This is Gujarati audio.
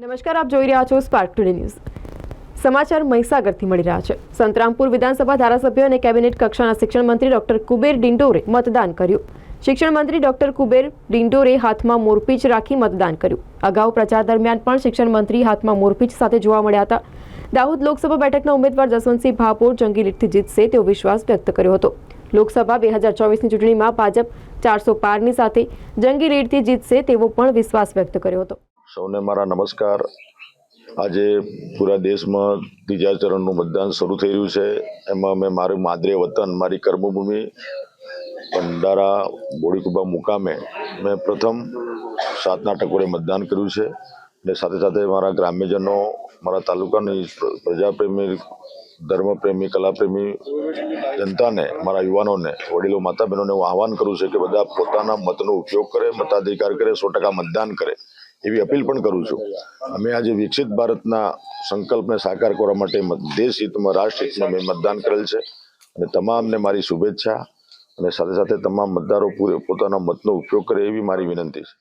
નમસ્કાર, આપ જોઈ રહ્યા છો સ્પાર્ક ટુડે ન્યૂઝ. સમાચાર મહીસાગરથી મળી રહ્યા છે. સંતરામપુર વિધાનસભા ધારાસભ્ય અને કેબિનેટ કક્ષાના શિક્ષણ મંત્રી ડોક્ટર કુબેર ડિંડોરે મતદાન કર્યું. શિક્ષણ મંત્રી ડોક્ટર કુબેર ડિંડોરે હાથમાં મોરપીંછ રાખી મતદાન કર્યું. અગાઉ પ્રચાર દરમિયાન પણ શિક્ષણ મંત્રી હાથમાં મોરપીંછ સાથે જોવા મળ્યા હતા. દાહોદ લોકસભા બેઠકના ઉમેદવાર જસવંતસિંહ ભાભોર જંગી લીડથી જીતશે તેવો વિશ્વાસ વ્યક્ત કર્યો હતો. લોકસભા 2024ની ચૂંટણીમાં ભાજપ 400 પારની સાથે જંગી લીડથી જીતશે તેવો પણ વિશ્વાસ વ્યક્ત કર્યો હતો. સૌને મારા નમસ્કાર. આજે પૂરા દેશમાં ત્રીજા ચરણનું મતદાન શરૂ થઈ રહ્યું છે. એમાં મેં મારું માદરે વતન, મારી કર્મભૂમિ ભંડારા બોડીકુબા મુકામે મેં પ્રથમ 7ના ટકોરે મતદાન કર્યું છે. અને સાથે સાથે મારા ગ્રામ્યજનો, મારા તાલુકાની પ્રજાપ્રેમી, ધર્મપ્રેમી, કલાપ્રેમી જનતાને, મારા યુવાનોને, વડીલો, માતા બહેનોને હું આહવાન કરું છું કે બધા પોતાના મતનો ઉપયોગ કરે, મતાધિકાર કરે, 100% મતદાન કરે એવી અપીલ પણ કરું છું. અમે આજે વિકસિત ભારતના સંકલ્પને સાકાર કરવા માટે દેશ હિતમાં, રાષ્ટ્ર હિતમાં મેં મતદાન કરેલ છે. અને તમામને મારી શુભેચ્છા અને સાથે સાથે તમામ મતદારો પોતાના મતનો ઉપયોગ કરે એવી મારી વિનંતી છે.